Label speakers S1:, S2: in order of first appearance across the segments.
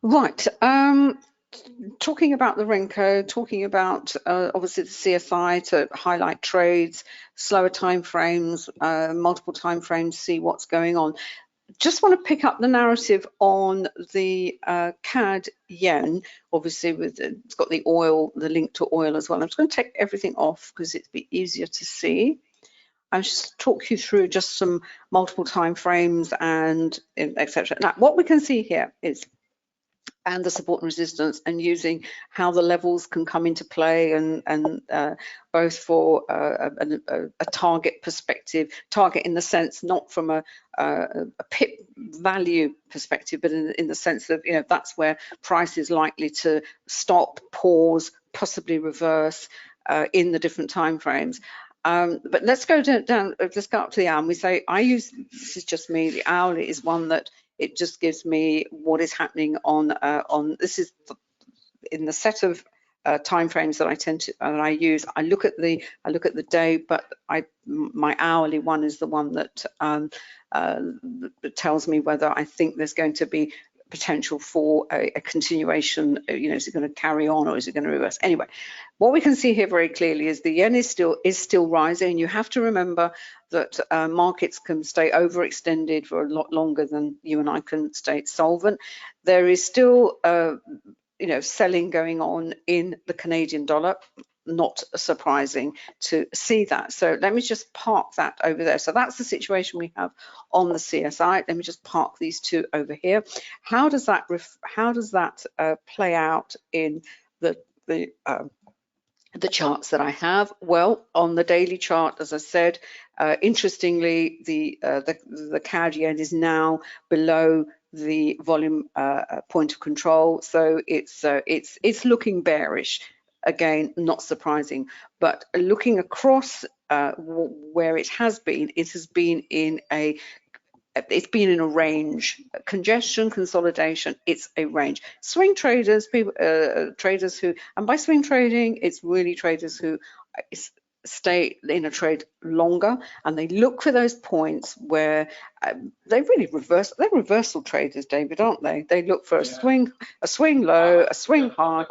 S1: Right. Talking about the Renko, talking about obviously the CSI to highlight trades, slower time frames, multiple time frames, see what's going on. Just want to pick up the narrative on the CAD yen, obviously with it's got the oil, the link to oil as well. I'm just going to take everything off because it'd be easier to see. I'll just talk you through just some multiple time frames and etc. Now, what we can see here is and the support and resistance, and using how the levels can come into play, and both for a target perspective, target in the sense not from a pip value perspective, but in the sense of, you know, that's where price is likely to stop, pause, possibly reverse in the different time frames. But let's go down, let's go up to the hour. And we say, I use, this is just me, the hourly is one that it just gives me what is happening on this is in the set of time frames that I tend to I use. I look at the day, but my hourly one is the one that tells me whether I think there's going to be potential for a continuation. You know, is it going to carry on or is it going to reverse? Anyway, what we can see here very clearly is the yen is still rising. You have to remember that markets can stay overextended for a lot longer than you and I can stay solvent. There is still you know, selling going on in the Canadian dollar. Not surprising to see that. So let me just park that over there. So that's the situation we have on the CSI. Let me just park these two over here. How does that play out in the charts that I have? Well, on the daily chart, as I said, interestingly, the CAD yen is now below the volume point of control, so it's looking bearish. Again, not surprising, but looking across where it has been in a range. Congestion, consolidation, it's a range. Swing traders, people, traders who, and by swing trading, it's really traders who stay in a trade longer, and they look for those points where they really reverse. They're reversal traders, David, aren't they? They look for a swing low, a swing high.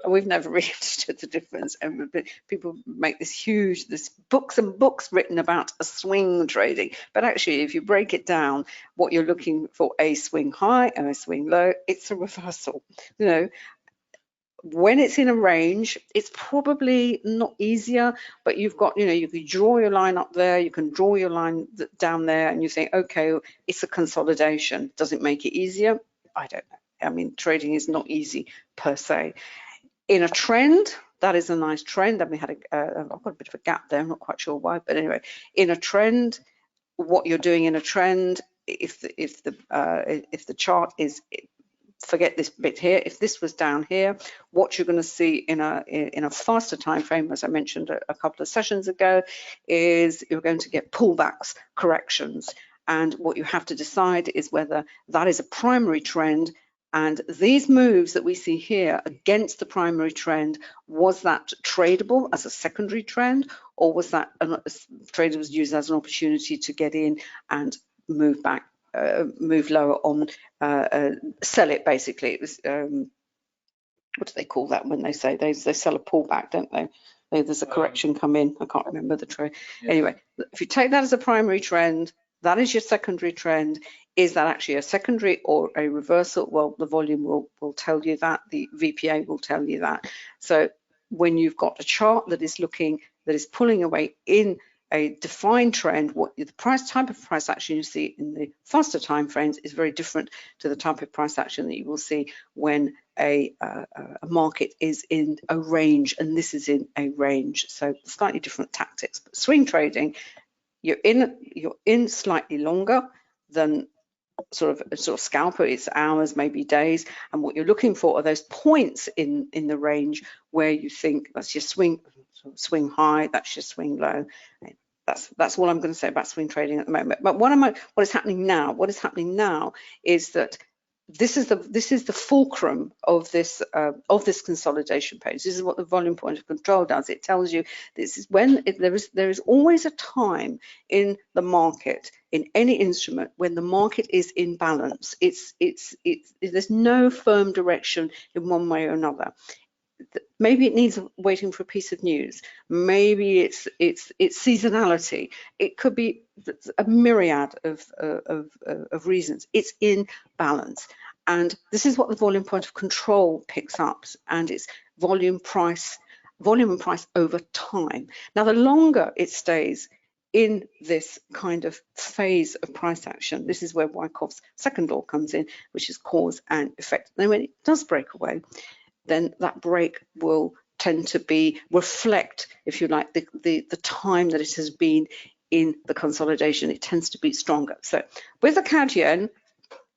S1: We've never really understood the difference, and people make there's books and books written about a swing trading, but actually if you break it down, what you're looking for, a swing high and a swing low, it's a reversal. You know, when it's in a range, it's probably not easier, but you've got, you know, you can draw your line up there, you can draw your line down there, and you think, okay, it's a consolidation. Does it make it easier? I don't know. I mean, trading is not easy per se. In a trend, that is a nice trend. And we had I've got a bit of a gap there. I'm not quite sure why, but anyway, in a trend, what you're doing in a trend, if the chart is, forget this bit here, if this was down here, what you're going to see in a faster time frame, as I mentioned a couple of sessions ago, is you're going to get pullbacks, corrections, and what you have to decide is whether that is a primary trend. And these moves that we see here against the primary trend, was that tradable as a secondary trend, or was that trader was used as an opportunity to get in and move back, move lower on, sell it basically? It was, what do they call that when they say they sell a pullback, don't they? There's a correction come in. I can't remember the trade. Yeah. Anyway, if you take that as a primary trend, that is your secondary trend. Is that actually a secondary or a reversal? Well, the volume will tell you that, the VPA will tell you that. So when you've got a chart that is pulling away in a defined trend, what the type of price action you see in the faster time frames is very different to the type of price action that you will see when a market is in a range, and this is in a range. So slightly different tactics. But swing trading, you're in slightly longer than sort of scalper. It's hours, maybe days, and what you're looking for are those points in the range where you think that's your swing high, that's your swing low. That's all I'm going to say about swing trading at the moment. But what is happening now? What is happening now is that this is the fulcrum of this consolidation page. This is what the volume point of control does. It tells you this is when there is always a time in the market in any instrument when the market is in balance. There's no firm direction in one way or another. Maybe it needs waiting for a piece of news. Maybe it's seasonality. It could be a myriad of reasons. It's in balance, and this is what the volume point of control picks up, and it's volume and price over time. Now, the longer it stays in this kind of phase of price action, this is where Wyckoff's second law comes in, which is cause and effect. Then when it does break away, then that break will tend to reflect, if you like, the time that it has been in the consolidation. It tends to be stronger. So with the CAD yen,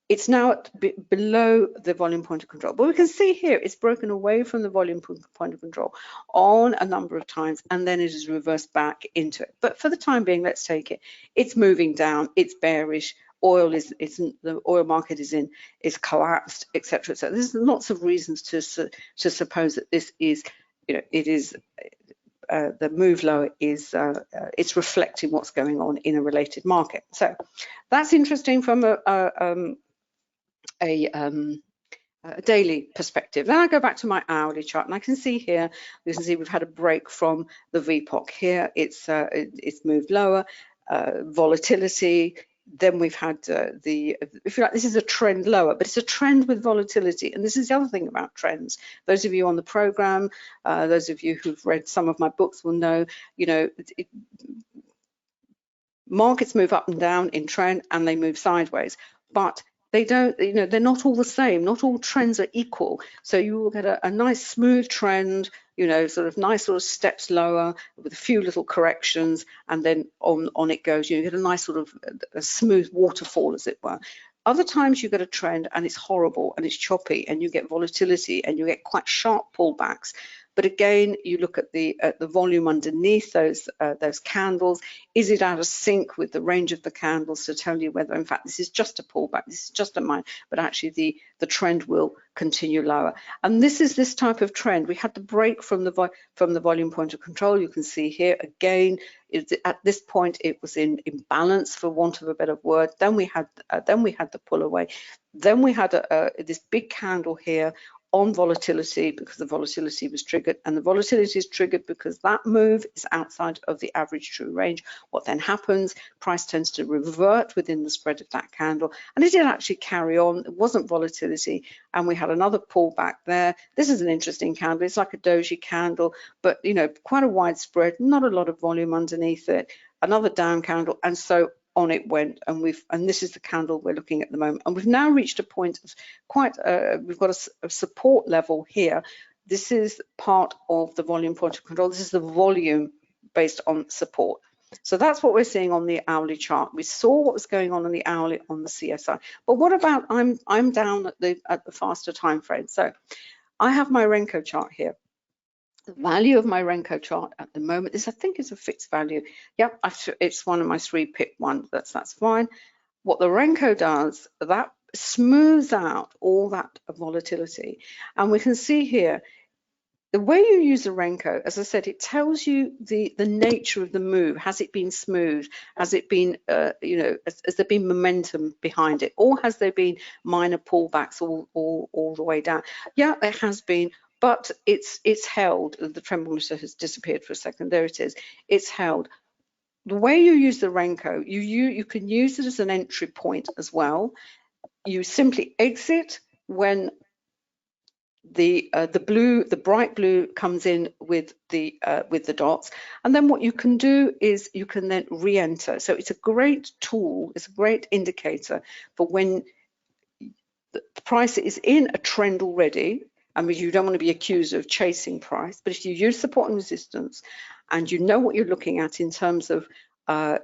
S1: it's now below the volume point of control. But we can see here it's broken away from the volume point of control on a number of times, and then it is reversed back into it. But for the time being, let's take it. It's moving down. It's bearish. The oil market is collapsed, etc. So there's lots of reasons to suppose that this is, it is the move lower is it's reflecting what's going on in a related market. So that's interesting from a daily perspective. Then I go back to my hourly chart, and I can see here, you can see we've had a break from the VPOC here. It's moved lower, volatility. Then we've had if you like, this is a trend lower, but it's a trend with volatility. And this is the other thing about trends. Those of you on the program, those of you who've read some of my books will know, markets move up and down in trend, and they move sideways, but they don't, they're not all the same. Not all trends are equal. So you will get a nice smooth trend, sort of nice sort of steps lower with a few little corrections, and then on it goes. You get a nice sort of a smooth waterfall, as it were. Other times you get a trend and it's horrible and it's choppy, and you get volatility and you get quite sharp pullbacks. But again, you look at the volume underneath those candles. Is it out of sync with the range of the candles to tell you whether, in fact, this is just a pullback, this is just a mine, but actually the trend will continue lower? And this is this type of trend. We had the break from the volume point of control. You can see here again. At this point, it was in balance, for want of a better word. Then we had the pull away. Then we had this big candle here on volatility, because the volatility was triggered, and the volatility is triggered because that move is outside of the average true range. What then happens? Price tends to revert within the spread of that candle, and it did actually carry on. It wasn't volatility, and we had another pullback there. This is an interesting candle. It's like a doji candle, but quite a wide spread, not a lot of volume underneath it. Another down candle, and so on it went, and this is the candle we're looking at the moment, and we've now reached a point of we've got a support level here. This is part of the volume point of control. This is the volume based on support. So that's what we're seeing on the hourly chart. We saw what was going on the hourly on the CSI, but what about I'm down at the faster time frame. So I have my Renko chart here. The value of my Renko chart at the moment is, I think, it's a fixed value. Yep, it's one of my 3 pip ones. That's fine. What the Renko does, that smooths out all that volatility, and we can see here the way you use the Renko. As I said, it tells you the nature of the move. Has it been smooth? Has it been has there been momentum behind it, or has there been minor pullbacks all the way down? Yeah, there has been. But it's held. The trend monitor has disappeared for a second. There it is. It's held. The way you use the Renko, you can use it as an entry point as well. You simply exit when the bright blue comes in with the dots, and then what you can do is you can then re-enter. So it's a great tool. It's a great indicator for when the price is in a trend already. I mean, you don't want to be accused of chasing price, but if you use support and resistance, and you know what you're looking at in terms of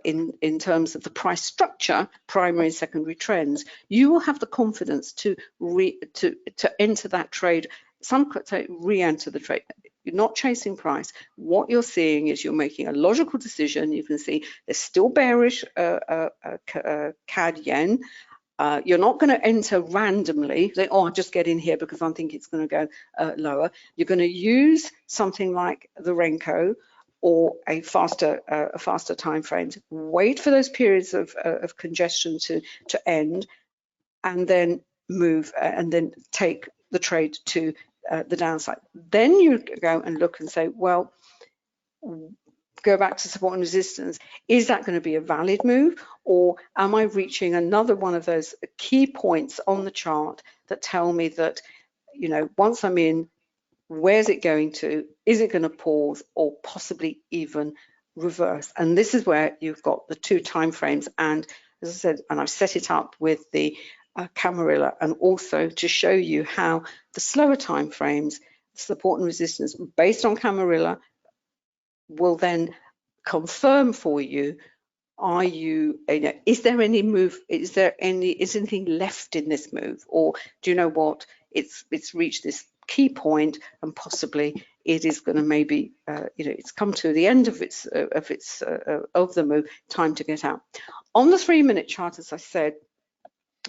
S1: in terms of the price structure, primary and secondary trends, you will have the confidence to enter that trade. Some could say re-enter the trade. You're not chasing price. What you're seeing is you're making a logical decision. You can see there's still bearish CAD yen. You're not going to enter randomly, say, oh, I'll just get in here because I think it's going to go lower. You're going to use something like the Renko, or a faster time frames. Wait for those periods of congestion to end, and then move and then take the trade to the downside. Then you go and look and say, well, go back to support and resistance. Is that going to be a valid move, or am I reaching another one of those key points on the chart that tell me that, you know, once I'm in, where's it going to? Is it going to pause or possibly even reverse? And this is where you've got the two time frames, and as I said, and I've set it up with the Camarilla, and also to show you how the slower time frames, support and resistance based on Camarilla, will then confirm for you, are you know, is there any move, is anything left in this move, or do you know what, it's reached this key point and possibly it is going to maybe you know, it's come to the end of the move, time to get out. On the 3-minute chart, as I said,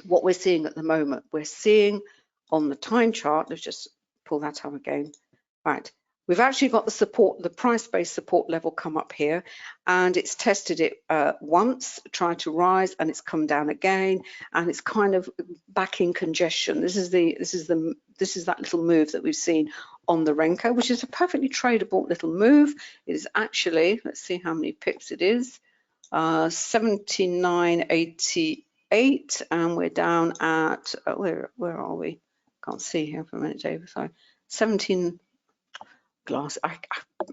S1: what we're seeing at the moment, we're seeing on the time chart, let's just pull that up again, right, we've actually got the support, the price-based support level come up here, and it's tested it once, tried to rise, and it's come down again, and it's kind of back in congestion. This is that little move that we've seen on the Renko, which is a perfectly tradable little move. It is actually, let's see how many pips it is, 79.88, and we're down at where are we? Can't see here for a minute, David. Sorry, 17. Glass,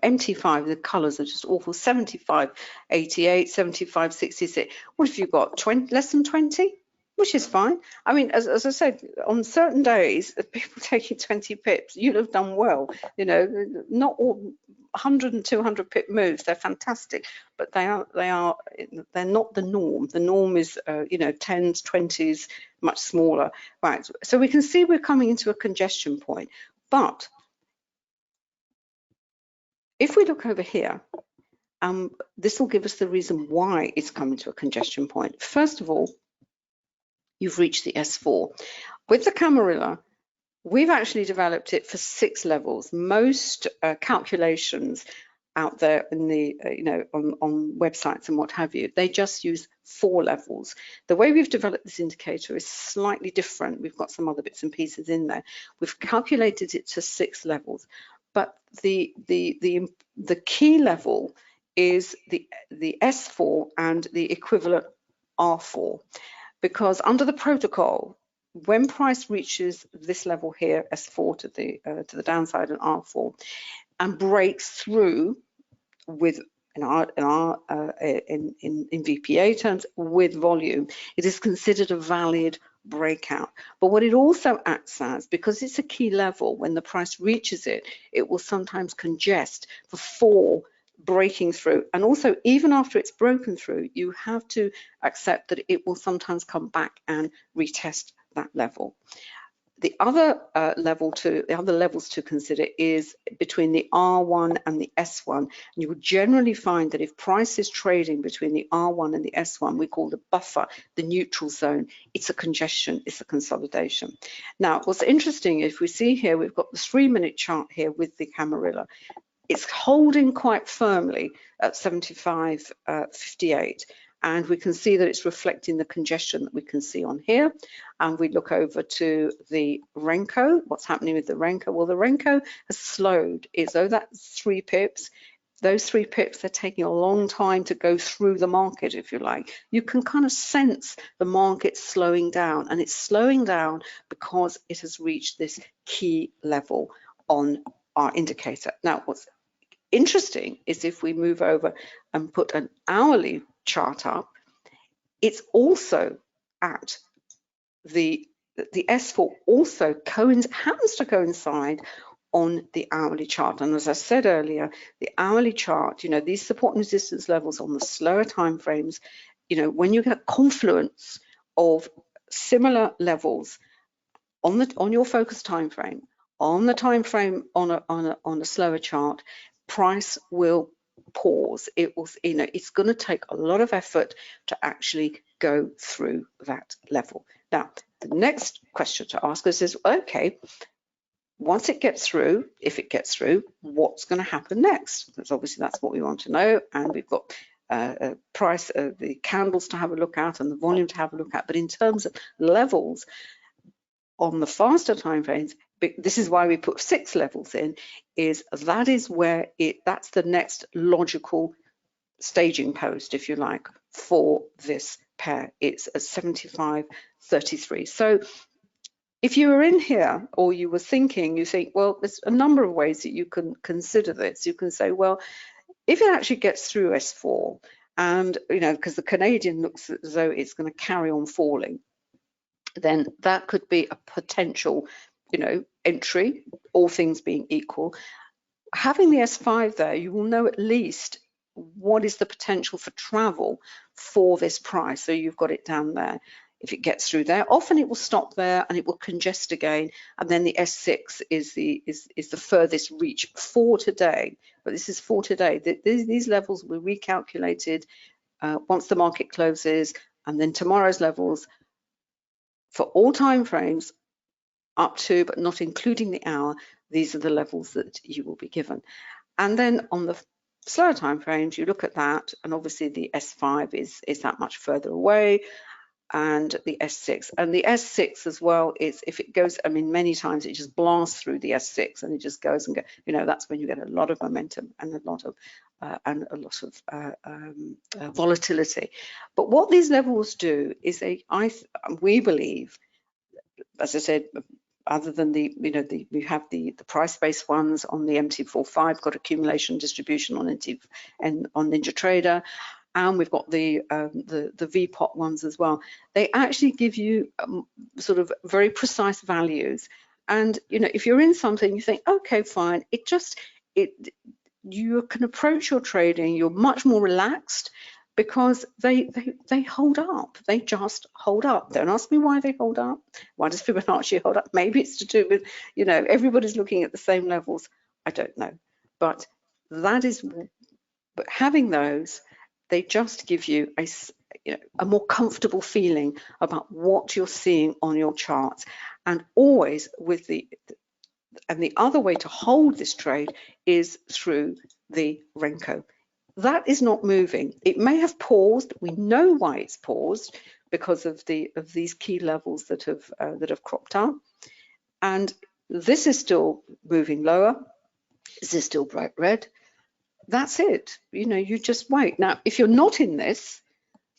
S1: MT5, the colors are just awful. 75.88, 75.66. What have you got? 20, less than 20, which is fine. I mean, as I said, on certain days, people taking 20 pips, you'd have done well. You know, not all 100 and 200 pip moves. They're fantastic, but they're not the norm. The norm is you know, 10s, 20s, much smaller. Right. So we can see we're coming into a congestion point, but if we look over here, this will give us the reason why it's coming to a congestion point. First of all, you've reached the S4. With the Camarilla, we've actually developed it for 6 levels. Most calculations out there in the you know, on websites and what have you, they just use 4 levels. The way we've developed this indicator is slightly different. We've got some other bits and pieces in there. We've calculated it to 6 levels. But the key level is the S4 and the equivalent R4, because under the protocol, when price reaches this level here, S4 to the downside and R4, and breaks through with in VPA terms with volume, it is considered a valid breakout. But what it also acts as, because it's a key level, when the price reaches it, it will sometimes congest before breaking through. And also, even after it's broken through, you have to accept that it will sometimes come back and retest that level. The other levels to consider is between the R1 and the S1. And you will generally find that if price is trading between the R1 and the S1, we call the buffer, the neutral zone, it's a congestion, it's a consolidation. Now, what's interesting, if we see here, we've got the 3-minute chart here with the Camarilla. It's holding quite firmly at 75.58. And we can see that it's reflecting the congestion that we can see on here. And we look over to the Renko. What's happening with the Renko? Well, the Renko has slowed. It's that's 3 pips. Those 3 pips, they're taking a long time to go through the market, if you like. You can kind of sense the market slowing down, and it's slowing down because it has reached this key level on our indicator. Now, what's interesting is if we move over and put an hourly chart up, it's also at the S4 also happens to coincide on the hourly chart. And as I said earlier, the hourly chart, you know, these support and resistance levels on the slower time frames, you know, when you get a confluence of similar levels on your focus time frame, on the time frame on a slower chart, price will pause. It will, you know, it's going to take a lot of effort to actually go through that level. Now, the next question to ask us is, okay, once it gets through, if it gets through, what's going to happen next? Because obviously that's what we want to know, and we've got a price, the candles to have a look at and the volume to have a look at. But in terms of levels on the faster time frames, this is why we put 6 levels in, that is where that's the next logical staging post, if you like, for this pair. It's a 75.33. So if you were in here or you were thinking, you think, well, there's a number of ways that you can consider this. You can say, well, if it actually gets through S4, and because the Canadian looks as though it's going to carry on falling, then that could be a potential, entry, all things being equal. Having the S5 there, you will know at least what is the potential for travel for this price. So you've got it down there. If it gets through there, often it will stop there and it will congest again, and then the S6 is the furthest reach for today. But this is for today. These levels were recalculated once the market closes, and then tomorrow's levels for all time frames up to, but not including the hour. These are the levels that you will be given. And then on the slower time frames, you look at that, and obviously the S5 is that much further away, and the S6. And the S6 as well is, if it goes, many times it just blasts through the S6 and it just goes and goes, that's when you get a lot of momentum and a lot of volatility. But what these levels do is we believe, as I said, other than we have the price-based ones on the MT45, got accumulation distribution on on NinjaTrader, and we've got the VPOT ones as well. They actually give you sort of very precise values. And if you're in something, you think, okay, fine. You can approach your trading. You're much more relaxed because they hold up. They just hold up. Don't ask me why they hold up. Why does Fibonacci hold up? Maybe it's to do with everybody's looking at the same levels. I don't know, but that is. But having those, they just give you a more comfortable feeling about what you're seeing on your charts. And always with the other way to hold this trade is through the Renko. That is not moving. It may have paused. We know why it's paused, because of these key levels that have cropped up. And this is still moving lower. This is still bright red. That's it. You just wait. Now, if you're not in this,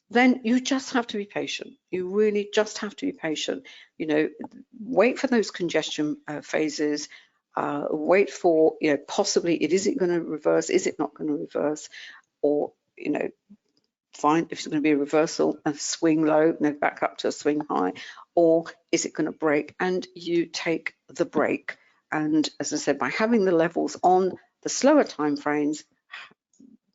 S1: then you just have to be patient. You really just have to be patient. Wait for those congestion phases. Wait for, possibly is it going to reverse? Is it not going to reverse? Or, find if it's going to be a reversal and swing low, back up to a swing high, or is it going to break? And you take the break. And as I said, by having the levels on the slower time frames,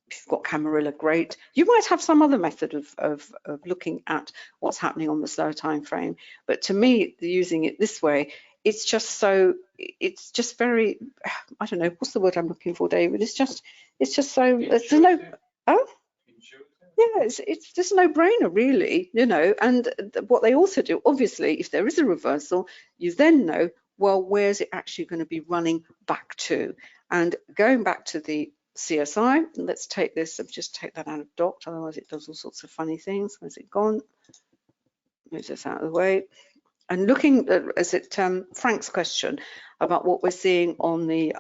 S1: if you've got Camarilla, great. You might have some other method of looking at what's happening on the slower time frame. But to me, using it this way, it's just very, I don't know, what's the word I'm looking for, David? It's just so, there's no, oh? Yeah, it's just a no-brainer, really, and what they also do, obviously, if there is a reversal, you then know, well, where's it actually going to be running back to? And going back to the CSI, let's take this, just take that out of docked, otherwise it does all sorts of funny things. Where's it gone? Move this out of the way. And looking at, Frank's question about what we're seeing on the,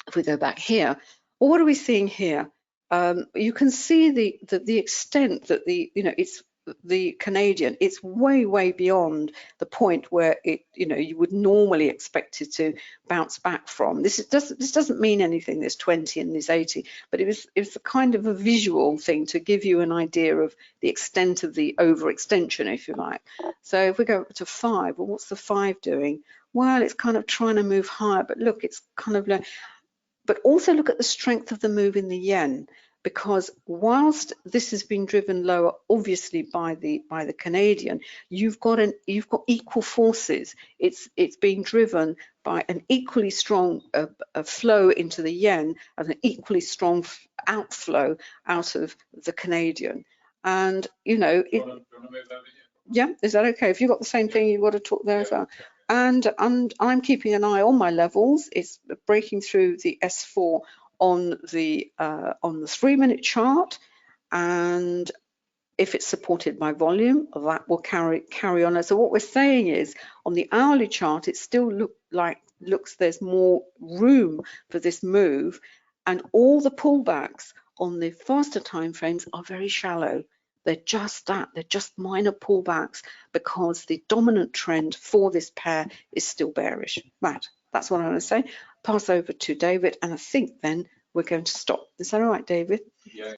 S1: if we go back here, well, what are we seeing here? You can see the extent that it's the Canadian, it's way beyond the point where you would normally expect it to bounce back from. This doesn't mean anything, this 20 and this 80, but it was a kind of a visual thing to give you an idea of the extent of the overextension, if you like. So if we go up to 5, well, what's the 5 doing? Well, it's kind of trying to move higher, but look, it's kind of low. But also look at the strength of the move in the yen, because whilst this has been driven lower, obviously by the Canadian, you've got equal forces. It's being driven by an equally strong flow into the yen and an equally strong outflow out of the Canadian. And yeah, is that okay? If you've got the same thing, you've got to talk there as well. and I'm keeping an eye on my levels. It's breaking through the S4 on the 3-minute chart, and if it's supported by volume, that will carry on. So what we're saying is, on the hourly chart, it still looks there's more room for this move, and all the pullbacks on the faster time frames are very shallow. They're just minor pullbacks, because the dominant trend for this pair is still bearish. Right, that's what I'm going to say. Pass over to David, and I think then we're going to stop. Is that all right, David?
S2: Yeah.